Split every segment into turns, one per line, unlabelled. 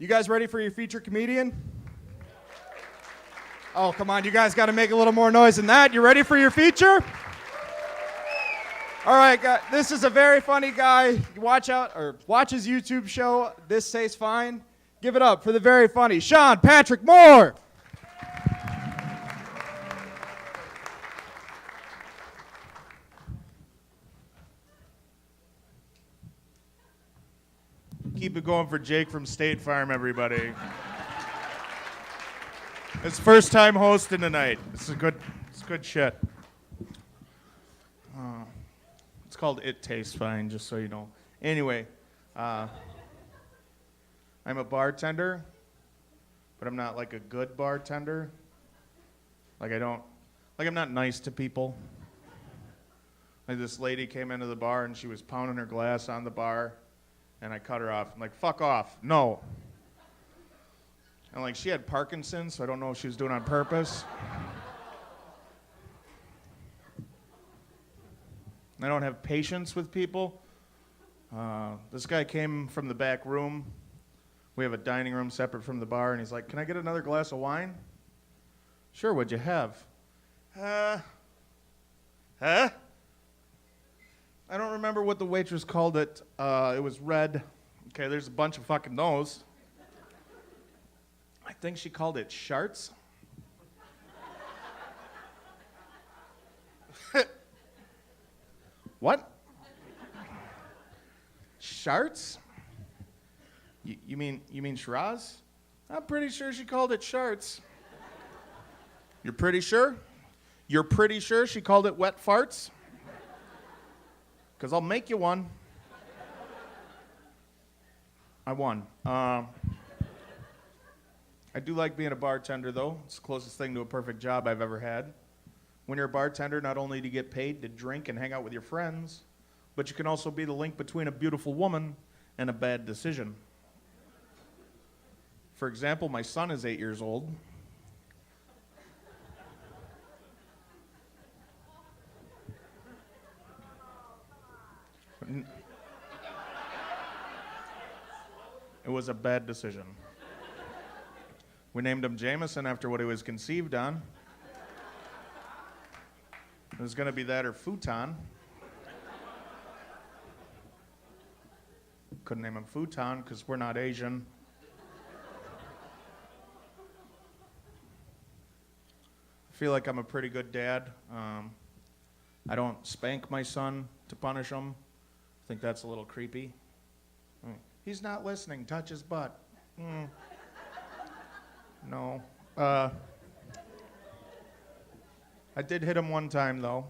You guys ready for your feature comedian? Oh, come on, you guys got to make a little more noise than that. You ready for your feature? All right, guys, this is a very funny guy. Watch his YouTube show, This Tastes Fine. Give it up for the very funny Sean Patrick Moore.
Keep it going for Jake from State Farm, everybody. It's first time hosting tonight. It's good shit. It's called It Tastes Fine, just so you know. Anyway, I'm a bartender, but I'm not like a good bartender. I'm not nice to people. Like this lady came into the bar and she was pounding her glass on the bar. And I cut her off. I'm like, fuck off. No. And she had Parkinson's, so I don't know if she was doing it on purpose. I don't have patience with people. This guy came from the back room. We have a dining room separate from the bar, and he's like, can I get another glass of wine? Sure, what'd you have? Huh? I don't remember what the waitress called it. It was red. Okay, there's a bunch of fucking those. I think she called it Sharts. What? Sharts? You mean Shiraz? I'm pretty sure she called it Sharts. You're pretty sure? You're pretty sure she called it wet farts? Because I'll make you one. I won. I do like being a bartender, though. It's the closest thing to a perfect job I've ever had. When you're a bartender, not only do you get paid to drink and hang out with your friends, but you can also be the link between a beautiful woman and a bad decision. For example, my son is 8 years old. It was a bad decision. We named him Jameson after what he was conceived on. It was going to be that or futon. Couldn't name him futon because we're not Asian. I feel like I'm a pretty good dad. I don't spank my son to punish him. I think that's a little creepy. He's not listening. Touch his butt. No. I did hit him one time, though.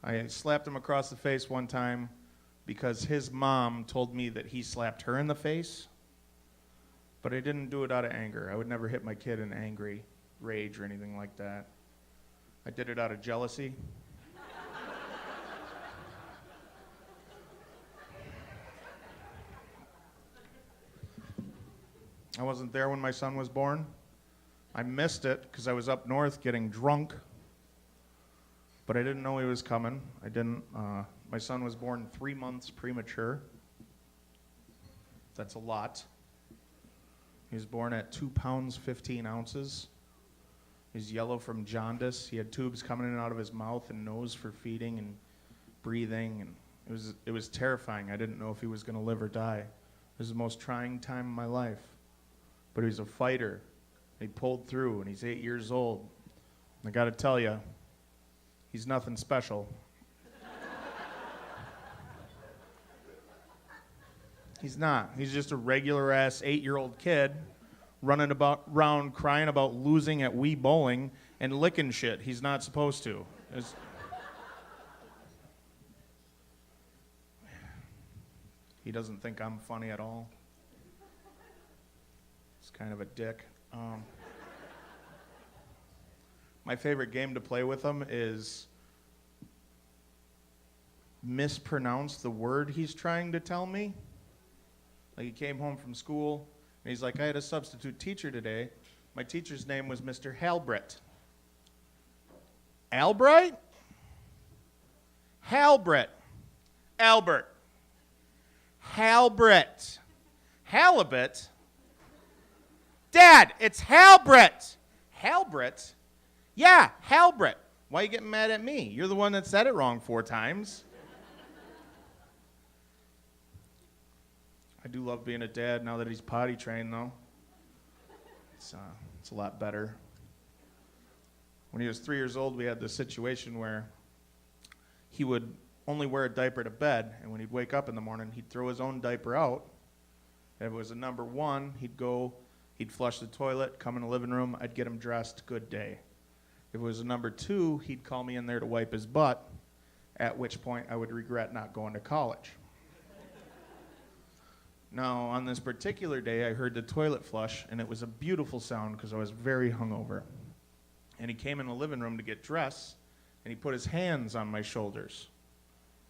I slapped him across the face one time because his mom told me that he slapped her in the face. But I didn't do it out of anger. I would never hit my kid in angry rage or anything like that. I did it out of jealousy. I wasn't there when my son was born. I missed it because I was up north getting drunk. But I didn't know he was coming. My son was born 3 months premature. That's a lot. He was born at 2 pounds, 15 ounces. He's yellow from jaundice. He had tubes coming in and out of his mouth and nose for feeding and breathing. And it was terrifying. I didn't know if he was going to live or die. It was the most trying time of my life. But he was a fighter. He pulled through, and he's 8 years old. I got to tell you, he's nothing special. He's not. He's just a regular-ass 8-year-old kid running around crying about losing at Wii Bowling and licking shit he's not supposed to. He doesn't think I'm funny at all. He's kind of a dick. My favorite game to play with him is mispronounce the word he's trying to tell me. Like he came home from school, and he's like, I had a substitute teacher today. My teacher's name was Mr. Halbert. Albright? Halbert. Albert. Halbert. Halibut? Dad, it's Halbert. Halbert? Yeah, Halbert. Why are you getting mad at me? You're the one that said it wrong 4 times. I do love being a dad now that he's potty trained, though. It's a lot better. When he was 3 years old, we had this situation where he would only wear a diaper to bed, and when he'd wake up in the morning, he'd throw his own diaper out. If it was a number 1, he'd flush the toilet, come in the living room, I'd get him dressed, good day. If it was a number 2, he'd call me in there to wipe his butt, at which point I would regret not going to college. Now, on this particular day, I heard the toilet flush, and it was a beautiful sound because I was very hungover. And he came in the living room to get dressed, and he put his hands on my shoulders,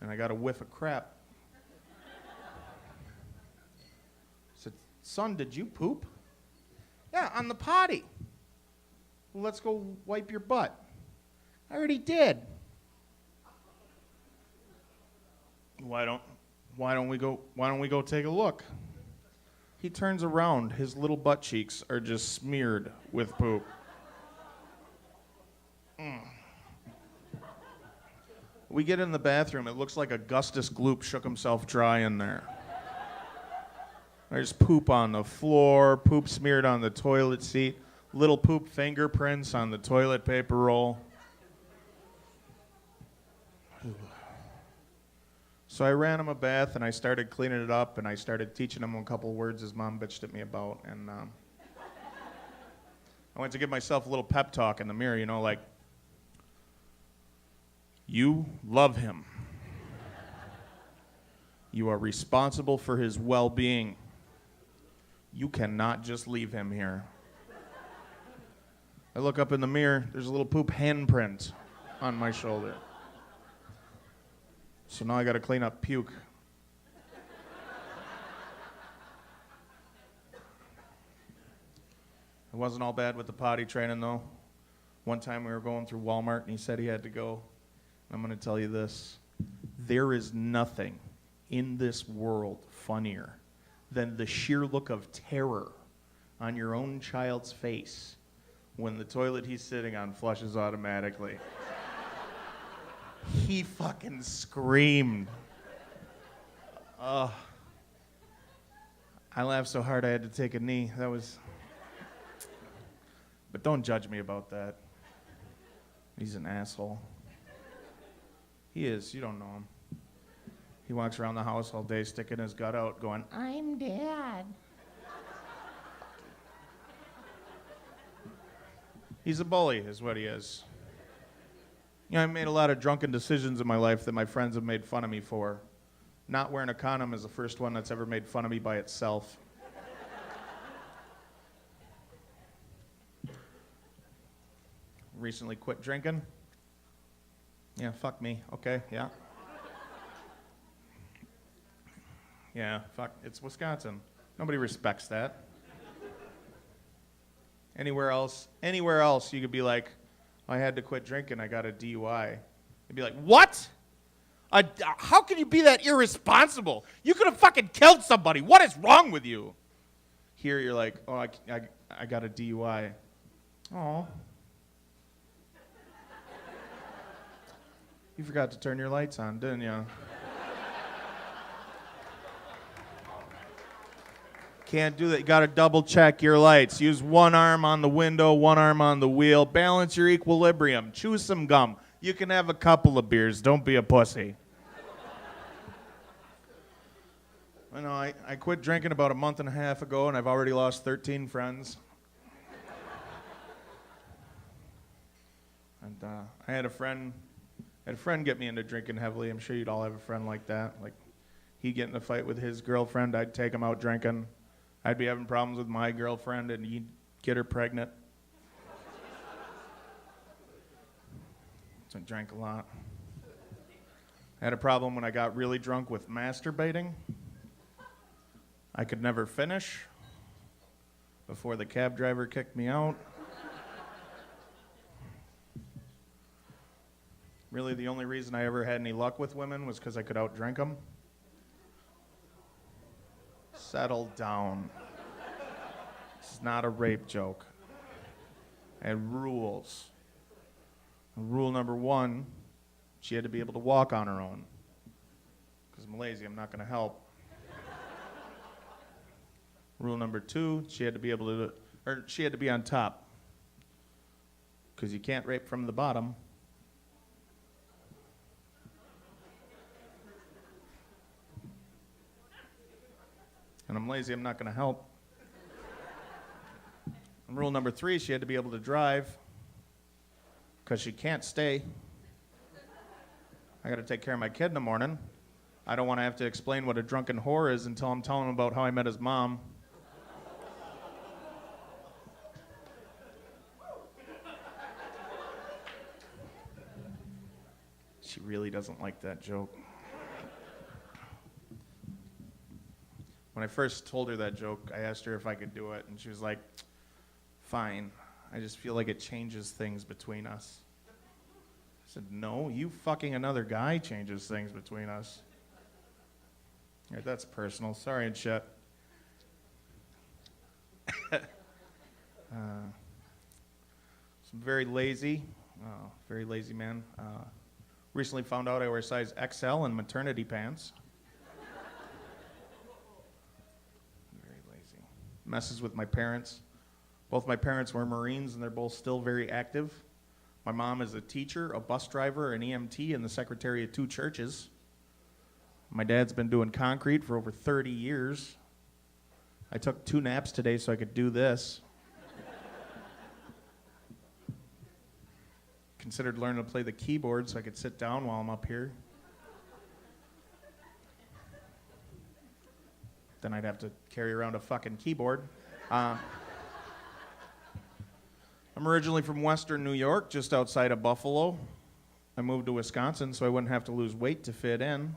and I got a whiff of crap. I said, son, did you poop? Yeah, on the potty. Well, let's go wipe your butt. I already did. Why don't we go take a look? He turns around, his little butt cheeks are just smeared with poop. We get in the bathroom, it looks like Augustus Gloop shook himself dry in there. There's poop on the floor, poop smeared on the toilet seat, little poop fingerprints on the toilet paper roll. So I ran him a bath, and I started cleaning it up, and I started teaching him a couple words his mom bitched at me about. And I went to give myself a little pep talk in the mirror, you know, like, you love him. You are responsible for his well-being. You cannot just leave him here. I look up in the mirror, there's a little poop handprint on my shoulder. So now I gotta clean up puke. It wasn't all bad with the potty training, though. One time we were going through Walmart, and he said he had to go. I'm gonna tell you this. There is nothing in this world funnier than the sheer look of terror on your own child's face when the toilet he's sitting on flushes automatically. He fucking screamed. I laughed so hard I had to take a knee. But don't judge me about that. He's an asshole. He is. You don't know him. He walks around the house all day sticking his gut out going, I'm Dad. He's a bully is what he is. You know, I made a lot of drunken decisions in my life that my friends have made fun of me for. Not wearing a condom is the first one that's ever made fun of me by itself. Recently quit drinking. Yeah, fuck me. Okay, yeah. Yeah, fuck, it's Wisconsin. Nobody respects that. Anywhere else, you could be like, I had to quit drinking, I got a DUI. You'd be like, what? How can you be that irresponsible? You could have fucking killed somebody. What is wrong with you? Here you're like, oh, I got a DUI. Oh. You forgot to turn your lights on, didn't you? Can't do that. You got to double check your lights. Use one arm on the window, one arm on the wheel. Balance your equilibrium. Chew some gum. You can have a couple of beers. Don't be a pussy. I know, I quit drinking about a month and a half ago, and I've already lost 13 friends. And I had a friend get me into drinking heavily. I'm sure you'd all have a friend like that. Like, he'd get in a fight with his girlfriend. I'd take him out drinking. I'd be having problems with my girlfriend, and he'd get her pregnant. So I drank a lot. I had a problem when I got really drunk with masturbating. I could never finish before the cab driver kicked me out. Really, the only reason I ever had any luck with women was because I could outdrink them. Settle down. It's not a rape joke. I had rules. Rule number 1, she had to be able to walk on her own. Because I'm lazy, I'm not going to help. Rule number 2, she had to be able to, or she had to be on top. Because you can't rape from the bottom. And I'm lazy, I'm not going to help. And rule number 3, she had to be able to drive. Because she can't stay. I got to take care of my kid in the morning. I don't want to have to explain what a drunken whore is until I'm telling him about how I met his mom. She really doesn't like that joke. When I first told her that joke, I asked her if I could do it, and she was like, fine. I just feel like it changes things between us. I said, no, you fucking another guy changes things between us. All right, that's personal. Sorry and shit. I'm very lazy man. Recently found out I wear size XL in maternity pants. Very lazy. Messes with my parents. Both my parents were Marines, and they're both still very active. My mom is a teacher, a bus driver, an EMT, and the secretary of 2 churches. My dad's been doing concrete for over 30 years. I took 2 naps today so I could do this. Considered learning to play the keyboard so I could sit down while I'm up here. Then I'd have to carry around a fucking keyboard. I'm originally from Western New York, just outside of Buffalo. I moved to Wisconsin so I wouldn't have to lose weight to fit in.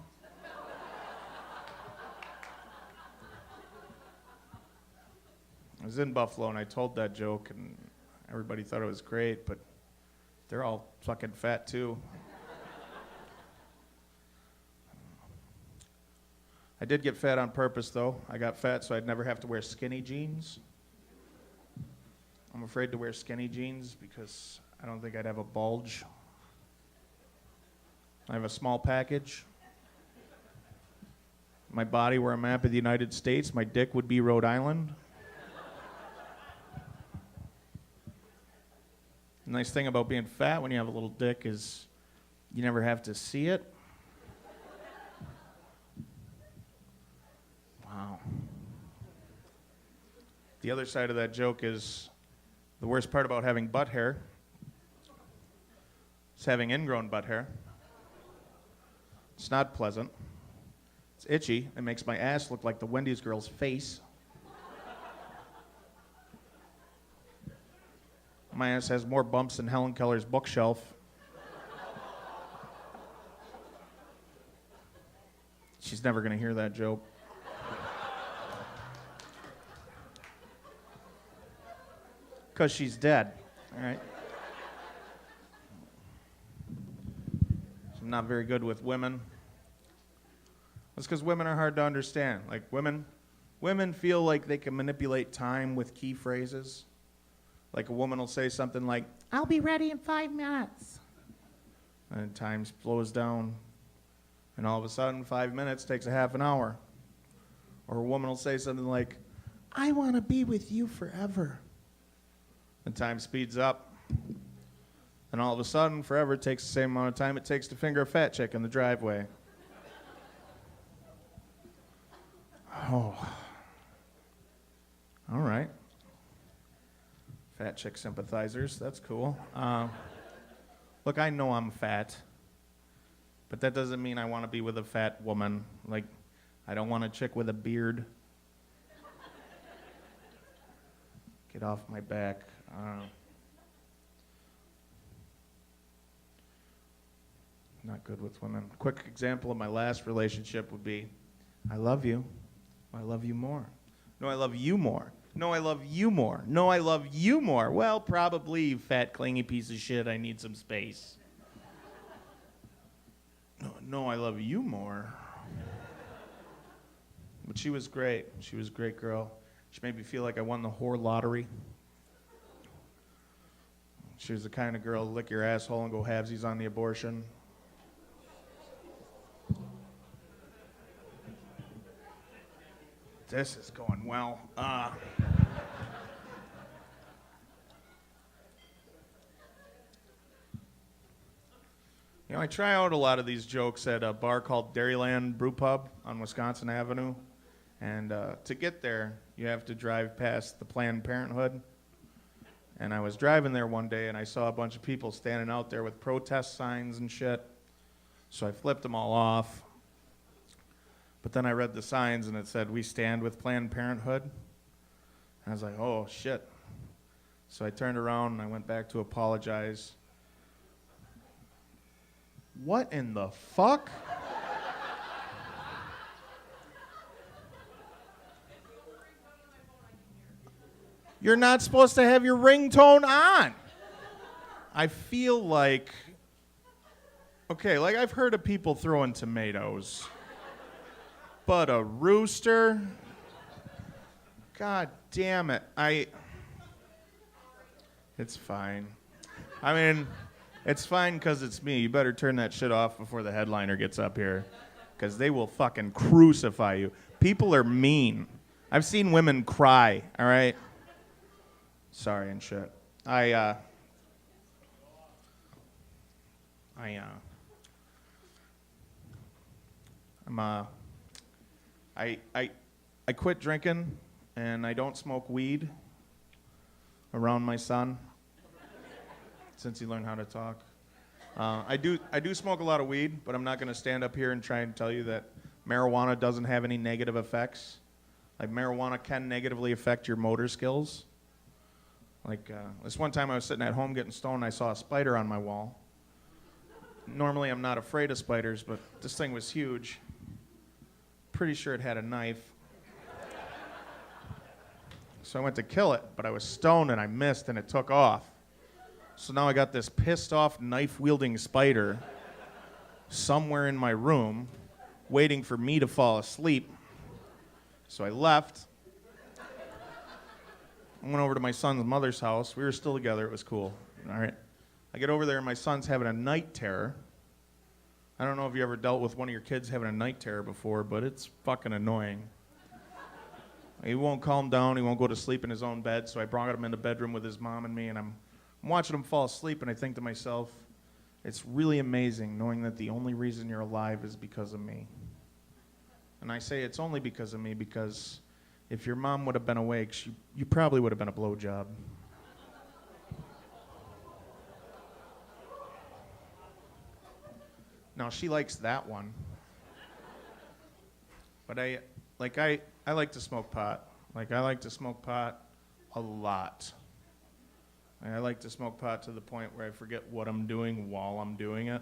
I was in Buffalo and I told that joke and everybody thought it was great, but they're all fucking fat too. I did get fat on purpose though. I got fat so I'd never have to wear skinny jeans. I'm afraid to wear skinny jeans because I don't think I'd have a bulge. I have a small package. My body were a map of the United States. My dick would be Rhode Island. The nice thing about being fat when you have a little dick is you never have to see it. Wow. The other side of that joke is the worst part about having butt hair is having ingrown butt hair. It's not pleasant. It's itchy. It makes my ass look like the Wendy's girl's face. My ass has more bumps than Helen Keller's bookshelf. She's never going to hear that joke. Because she's dead, all right? So I'm not very good with women. That's because women are hard to understand. Like women feel like they can manipulate time with key phrases. Like a woman will say something like, I'll be ready in 5 minutes. And time slows down. And all of a sudden, 5 minutes takes a half an hour. Or a woman will say something like, I want to be with you forever. And time speeds up. And all of a sudden, forever takes the same amount of time it takes to finger a fat chick in the driveway. Oh. All right. Fat chick sympathizers, that's cool. Look, I know I'm fat, but that doesn't mean I want to be with a fat woman. Like, I don't want a chick with a beard. Get off my back. Not good with women. Quick example of my last relationship would be, I love you. I love you more. No, I love you more. No, I love you more. No, I love you more. Well, probably, you fat, clingy piece of shit. I need some space. No, I love you more. But she was great. She was a great girl. She made me feel like I won the whore lottery. She was the kind of girl to lick your asshole and go halvesies on the abortion. This is going well. You know, I try out a lot of these jokes at a bar called Dairyland Brew Pub on Wisconsin Avenue. And to get there, you have to drive past the Planned Parenthood. And I was driving there one day, and I saw a bunch of people standing out there with protest signs and shit. So I flipped them all off. But then I read the signs, and it said, "We stand with Planned Parenthood." And I was like, oh, shit. So I turned around, and I went back to apologize. What in the fuck? You're not supposed to have your ringtone on. I feel like, okay, like I've heard of people throwing tomatoes, but a rooster? God damn it. It's fine. I mean, it's fine because it's me. You better turn that shit off before the headliner gets up here, because they will fucking crucify you. People are mean. I've seen women cry, all right? Sorry and shit. I quit drinking, and I don't smoke weed around my son since he learned how to talk. I do smoke a lot of weed, but I'm not going to stand up here and try and tell you that marijuana doesn't have any negative effects. Like, marijuana can negatively affect your motor skills. Like, this one time I was sitting at home getting stoned, and I saw a spider on my wall. Normally I'm not afraid of spiders, but this thing was huge. Pretty sure it had a knife. So I went to kill it, but I was stoned and I missed and it took off. So now I got this pissed off knife-wielding spider somewhere in my room waiting for me to fall asleep. So I left. I went over to my son's mother's house. We were still together. It was cool. All right. I get over there and my son's having a night terror. I don't know if you ever dealt with one of your kids having a night terror before, but it's fucking annoying. He won't calm down. He won't go to sleep in his own bed, so I brought him in the bedroom with his mom and me, and I'm watching him fall asleep, and I think to myself, it's really amazing knowing that the only reason you're alive is because of me. And I say it's only because of me because if your mom would have been awake, you probably would have been a blowjob. Now, she likes that one. But I like to smoke pot. Like, I like to smoke pot a lot. And I like to smoke pot to the point where I forget what I'm doing while I'm doing it.